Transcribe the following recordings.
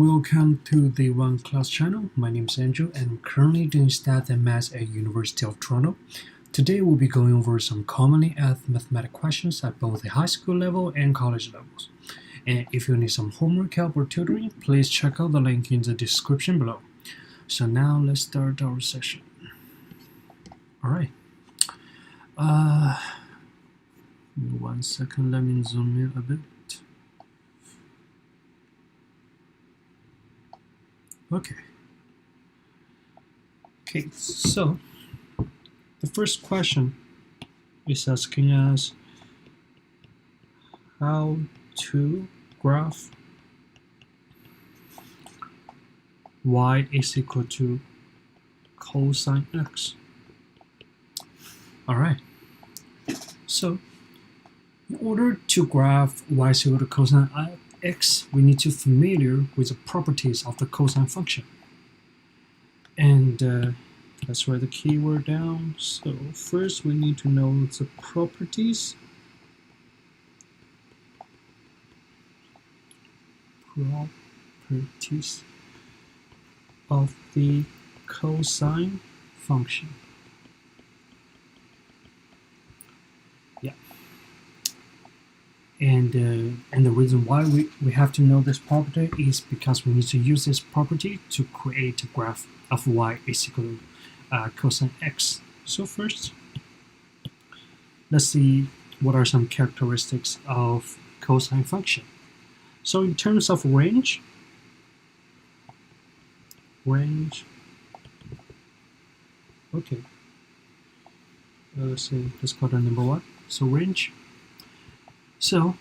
Welcome to the OneClass channel. My name is Andrew and I'm currently doing Stats and Maths at University of Toronto. Today we'll be going over some commonly asked mathematics questions at both the high school level and college levels. And if you need some homework help or tutoring, please check out the link in the description below. So now let's start our session. Alright. 1 second, let me zoom in a bit. Okay, so the first question is asking us how to graph y is equal to cosine x. Alright, so in order to graph y is equal to cosine x, we need to be familiar with the properties of the cosine function. And let's write the keyword down. So first we need to know the properties. Properties of the cosine function. Yeah. And the reason why we have to know this property is because we need to use this property to create a graph of y is equal to cosine x. So first, let's see what are some characteristics of cosine function. So in terms of range, okay. Let's go to number 1. So range. So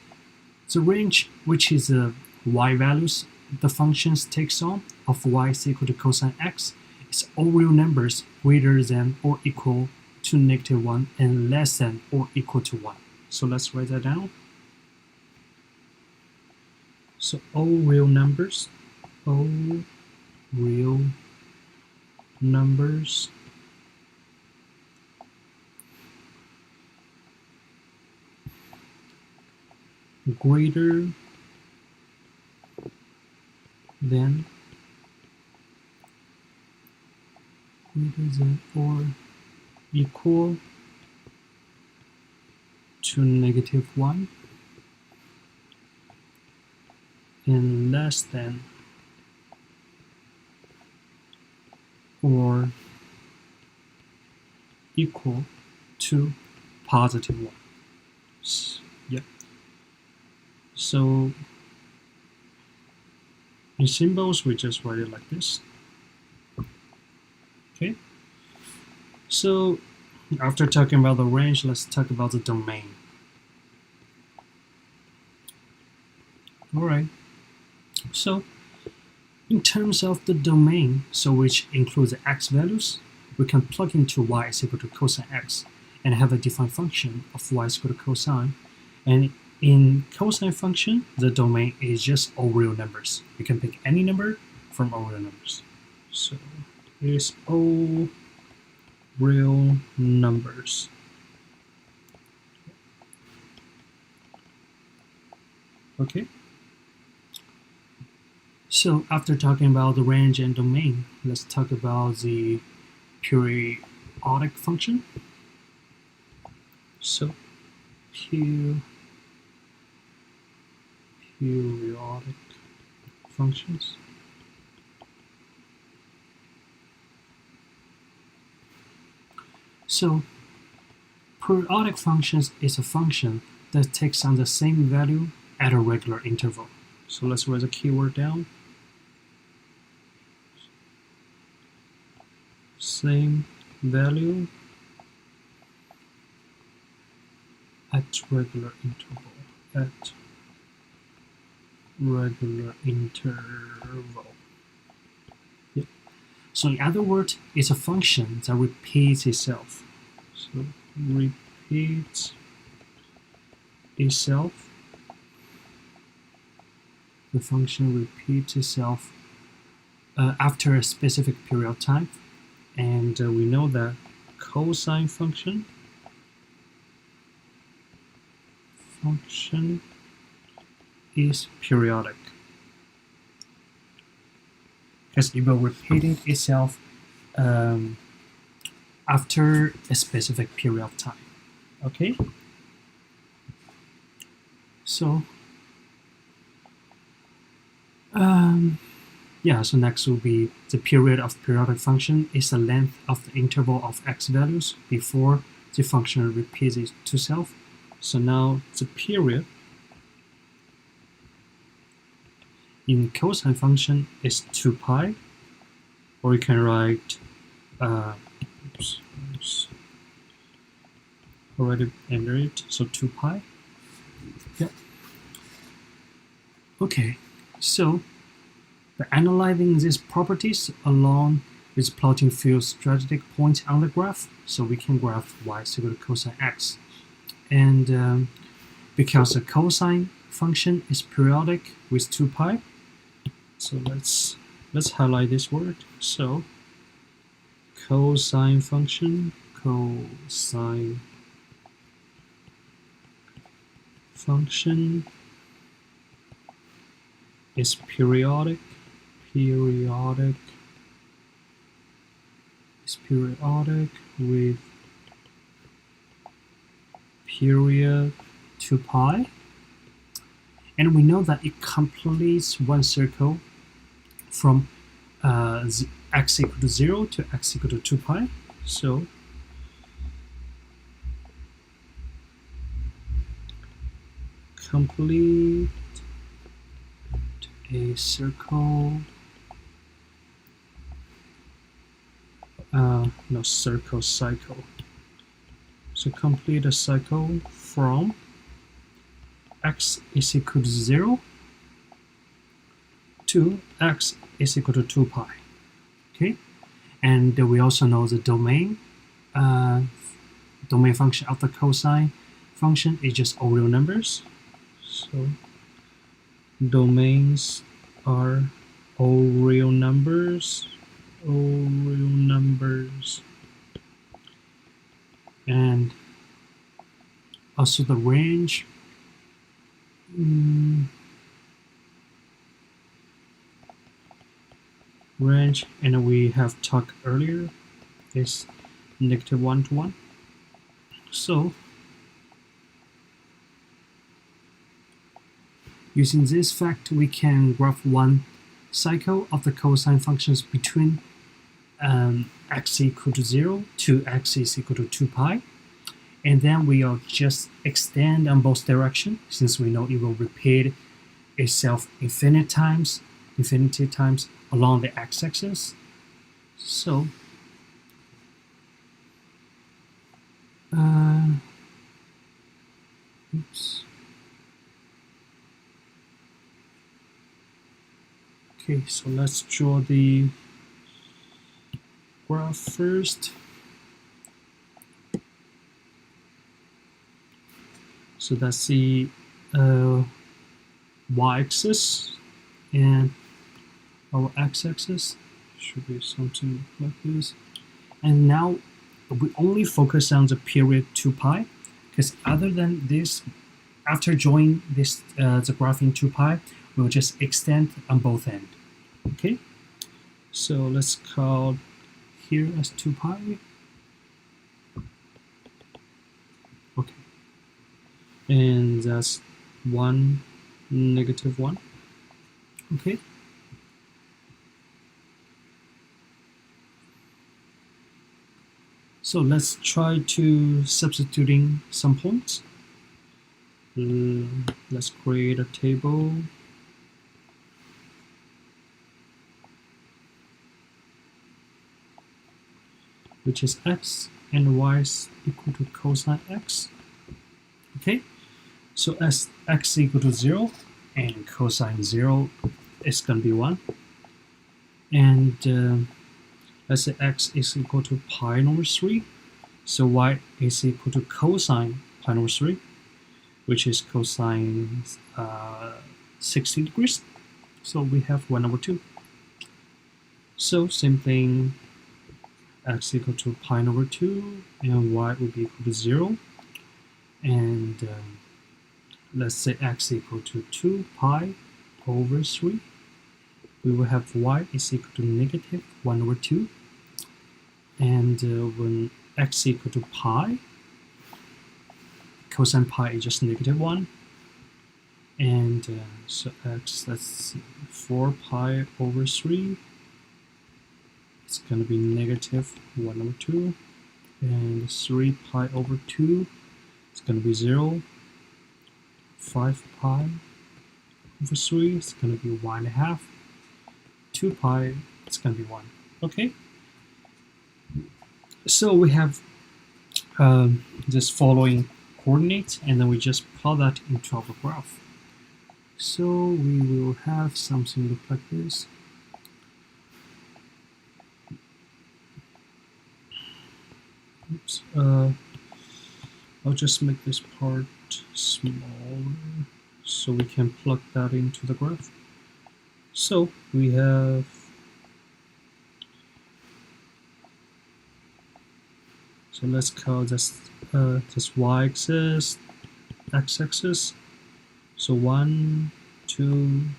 the range, which is the y values the functions takes on of y is equal to cosine x, is all real numbers greater than or equal to -1 and less than or equal to 1. So let's write that down. So all real numbers greater than or equal to -1 and less than or equal to +1. Yeah. So in symbols, we just write it like this. Okay. So after talking about the range, let's talk about the domain. Alright. So in terms of the domain, so which includes the x values, we can plug into y is equal to cosine x and have a defined function of y is equal to cosine. And in cosine function, the domain is just all real numbers. You can pick any number from all real numbers. So it's all real numbers. Okay. So after talking about the range and domain, let's talk about the periodic function. So periodic functions. So periodic functions is a function that takes on the same value at a regular interval. So let's write the keyword down. Same value at regular interval. Yeah. So in other words, it's a function that repeats itself. So repeats itself. The function repeats itself after a specific period of time. And we know that cosine function is periodic. because it will repeat itself after a specific period of time. Okay, so yeah, so next will be the period of periodic function is the length of the interval of x values before the function repeats it to self. So now the period in cosine function is 2 pi, or you can write already entered it, so 2 pi. Yeah. Okay, so by analyzing these properties along with plotting few strategic points on the graph, so we can graph y is equal to cosine x. And because the cosine function is periodic with 2 pi, so let's highlight this word. So cosine function is periodic with period 2 pi, and we know that it completes one circle from x equal to 0 to x equal to 2 pi. So complete a circle, cycle. So complete a cycle from x is equal to 0 to x is equal to 2 pi. Okay, and we also know the domain function of the cosine function is just all real numbers. So domains are all real numbers, and also the range. Range, and we have talked earlier, is -1 to 1. So using this fact, we can graph one cycle of the cosine functions between x equal to 0 to x is equal to 2 pi, and then we'll just extend on both directions, since we know it will repeat itself infinity times along the x-axis. So okay, so let's draw the graph first. So that's the y-axis, and our x-axis should be something like this. And now we only focus on the period 2 pi, because other than this, after drawing this the graph in 2 pi, we'll just extend on both ends. Okay, so let's call here as 2 pi. Okay, and that's 1, -1. Okay. So let's try to substituting some points. Let's create a table. Which is x, and y is equal to cosine x. Okay, so as x equal to 0 and cosine 0 is going to be 1. And let's say x is equal to pi over 3. So y is equal to cosine pi over 3, which is cosine 60 degrees. So we have 1 over 2. So same thing, x equal to pi over 2, and y will be equal to 0. And let's say x equal to 2 pi over 3. we will have y is equal to negative 1 over 2, and when x equal to pi, cosine pi is just negative 1, and so x, let's see, 4 pi over 3, it's going to be negative 1 over 2, and 3 pi over 2, it's going to be 0, 5 pi over 3, it's going to be 1.5, 2 pi, it's going to be 1. Okay, so we have this following coordinates, and then we just plot that into our graph. So we will have something look like this. Oops. I'll just make this part smaller so we can plug that into the graph. So we have so let's call this y-axis, x-axis. So 1, 2,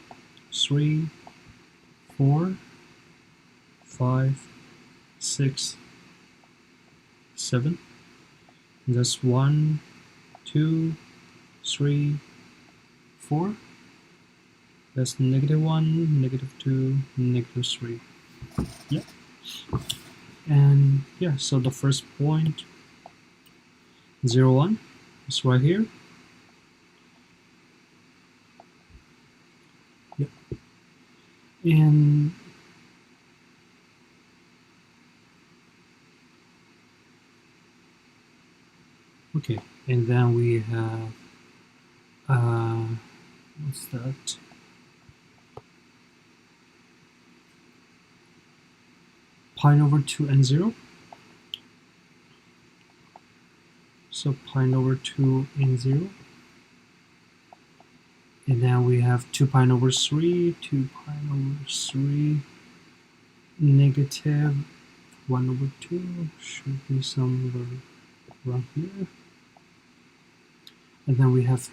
3, 4, 5, 6, 7. And that's 1, 2, 3, 4. That's -1, -2, -3. Yeah. And yeah, so the first point, 0, 1, is right here. Yeah. And okay, and then we have what's that? Pi over 2 and 0. So pi over 2 and 0. And then we have 2 pi over 3, 2 pi over 3, negative 1 over 2, should be somewhere around here. And then we have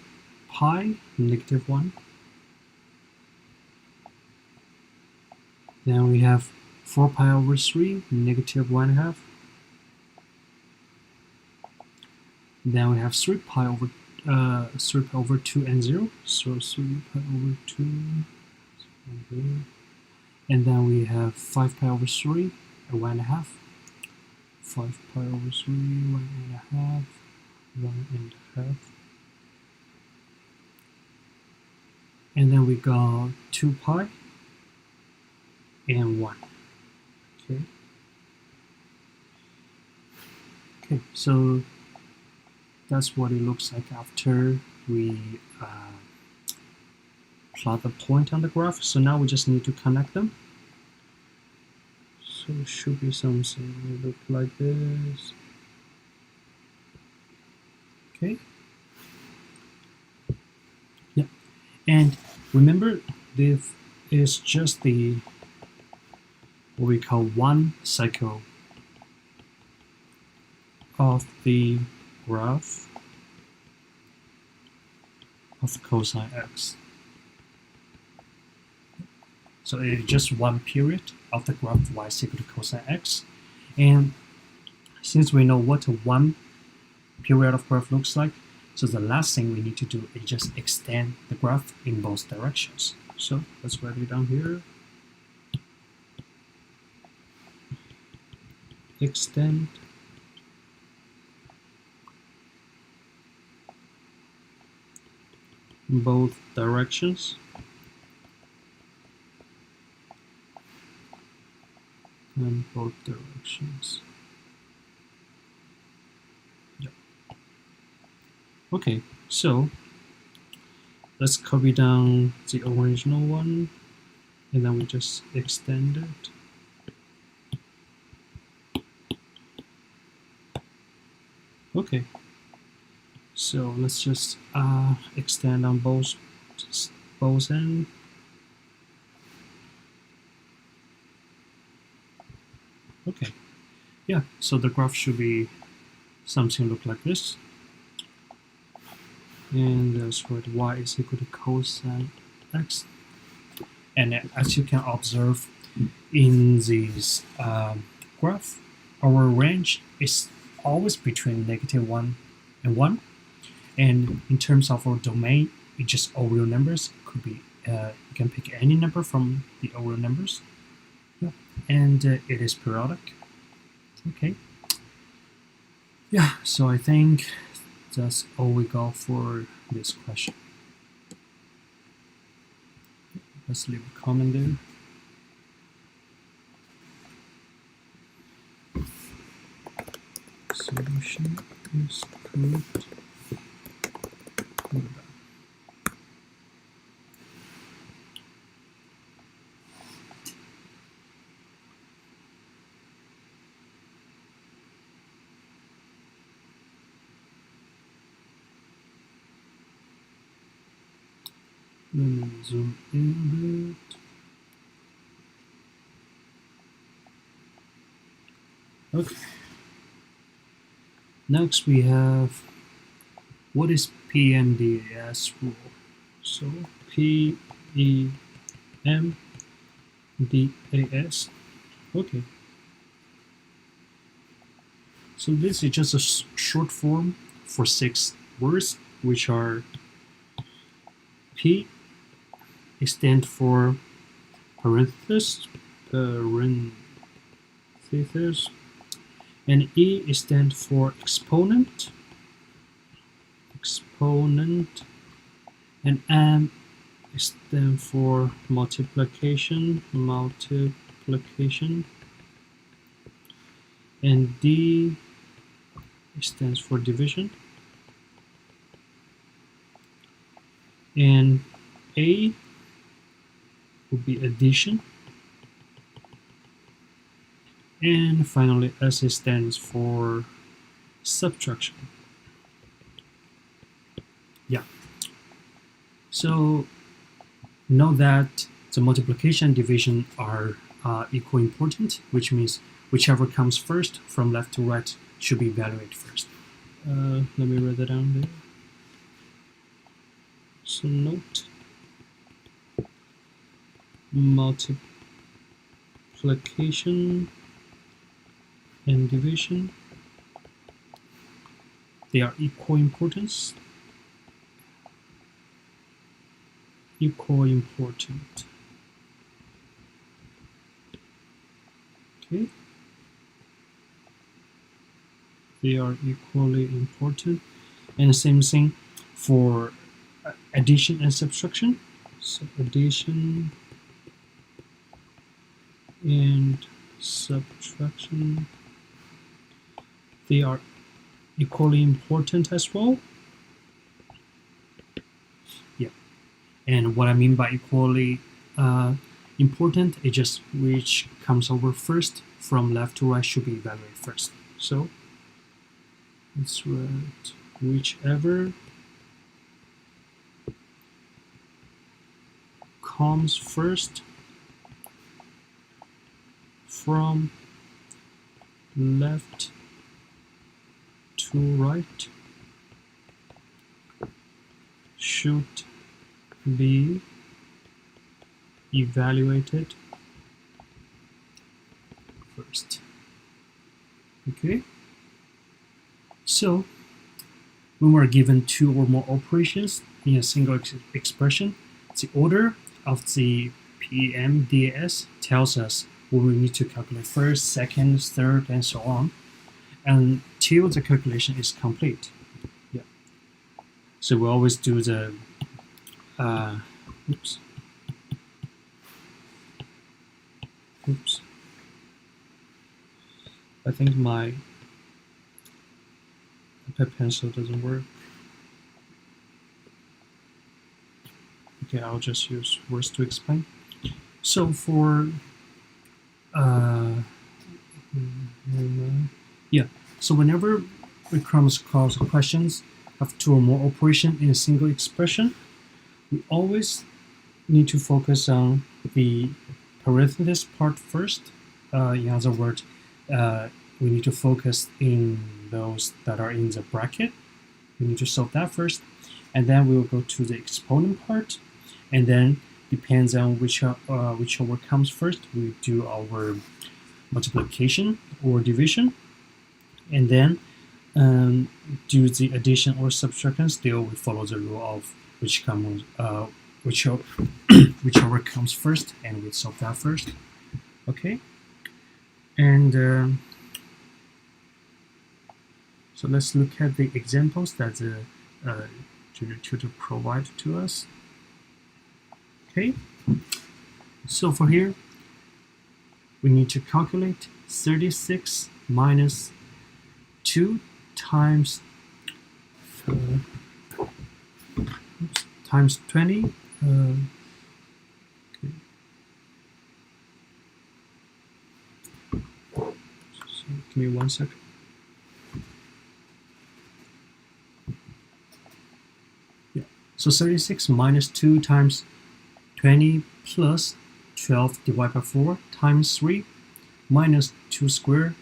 pi, -1. Then we have 4 pi over 3, -1.5. Then we have 3 pi over 2 and 0. So 3 pi over 2, and then we have 5 pi over 3, 1.5. 5 pi over 3, 1.5, 1.5. And then we got 2 pi and 1. Okay. Okay, so that's what it looks like after we plot the point on the graph. So now we just need to connect them. So it should be something look like this. Okay. Yeah, and remember, this is just the what we call one cycle of the graph of cosine x. So it's just one period of the graph y is equal to cosine x. And since we know what one period of graph looks like, so the last thing we need to do is just extend the graph in both directions. So let's write it down here. Extend in both directions. And both directions. Yep. Okay, so let's copy down the original one, and then we just extend it. Okay, so let's just extend on both ends. Okay, yeah, so the graph should be something look like this. And that's what y is equal to cosine x. And as you can observe in this graph, our range is always between -1 and 1. And in terms of our domain, it's just all real numbers. It could be you can pick any number from the all real numbers. Yeah. And it is periodic. Okay. Yeah, so I think that's all we got for this question. Let's leave a comment there. Solution is correct. Let me zoom in a bit. Okay. Next we have what is PMDS rule. So PMDS. Okay. So this is just a short form for 6 words, which are P. It stands for parenthesis, and E stands for exponent, and M stands for multiplication, and D stands for division, and A would be addition, and finally S stands for subtraction. Yeah. So know that the multiplication and division are equally important, which means whichever comes first from left to right should be evaluated first. Let me write that down there. So note multiplication and division, they are equal importance. Okay. They are equally important. And the same thing for addition and subtraction. So addition and subtraction, they are equally important as well. Yeah. And what I mean by equally important is just which comes over first from left to right should be evaluated first. So let's write whichever comes first from left to right should be evaluated first. Okay. So when we're given 2 or more operations in a single expression, the order of the PMDS tells us what we need to calculate first, second, third, and so on, until the calculation is complete. Yeah. So we always do the oops. I think my pencil doesn't work. Okay, I'll just use words to explain. So for so whenever we come across questions of 2 or more operations in a single expression, we always need to focus on the parenthesis part first. In other words, we need to focus in those that are in the bracket. We need to solve that first, and then we will go to the exponent part, and then depends on whichever comes first. We do our multiplication or division, and then do the addition or subtraction. Still, we follow the rule of whichever comes first, and we solve that first. Okay, and so let's look at the examples that the Janine Tutor provided to us. Okay, so for here, we need to calculate 36 minus 2 times 20. Okay. So give me 1 second. Yeah. So 36 minus 2 times 20 plus 12 divided by 4 times 3 minus 2 squared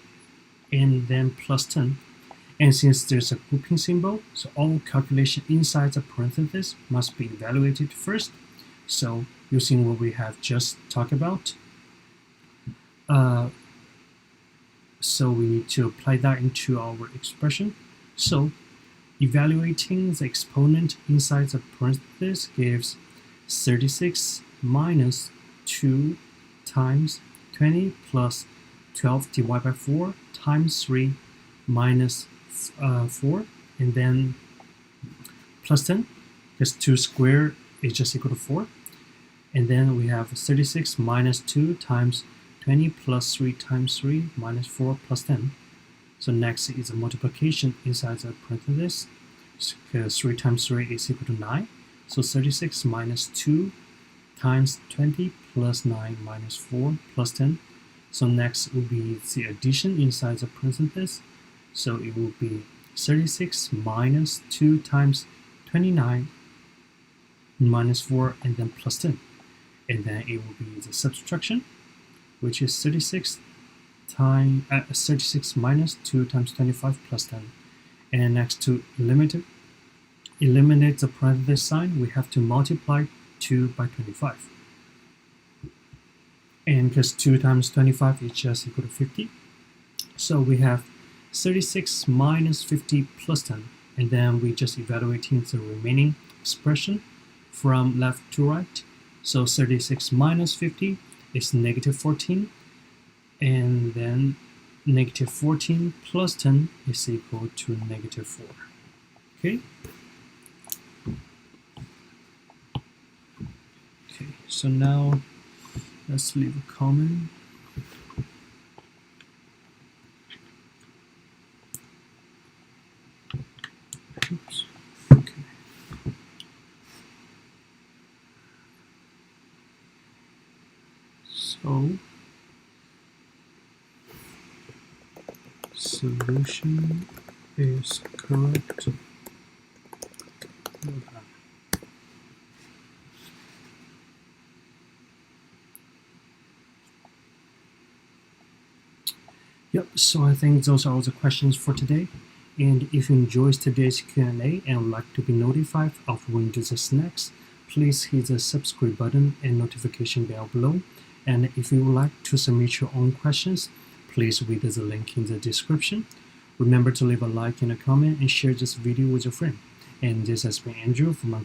and then plus 10. And since there's a grouping symbol, so all calculation inside the parentheses must be evaluated first. So using what we have just talked about, so we need to apply that into our expression. So evaluating the exponent inside the parentheses gives 36 minus 2 times 20 plus 12 divided by 4 times 3 minus 4, and then plus 10, because 2 squared is just equal to 4. And then we have 36 minus 2 times 20 plus 3 times 3 minus 4 plus 10. So next is a multiplication inside the parentheses, because 3 times 3 is equal to 9. So 36 minus 2 times 20 plus 9 minus 4 plus 10. So next will be the addition inside the parentheses. So it will be 36 minus 2 times 29 minus 4 and then plus 10. And then it will be the subtraction, which is 36 minus 2 times 25 plus 10. And next, to eliminate the parenthesis sign, we have to multiply 2 by 25. And because 2 times 25 is just equal to 50. So we have 36 minus 50 plus 10. And then we just evaluating the remaining expression from left to right. So 36 minus 50 is negative 14. And then negative 14 plus 10 is equal to negative 4. Okay? Okay, so now let's leave a comment. Oops. Okay. So solution is correct. Yep, so I think those are all the questions for today. And if you enjoyed today's Q&A and would like to be notified of when we do this next, please hit the subscribe button and notification bell below. And if you would like to submit your own questions, please read the link in the description. Remember to leave a like and a comment and share this video with your friend. And this has been Andrew from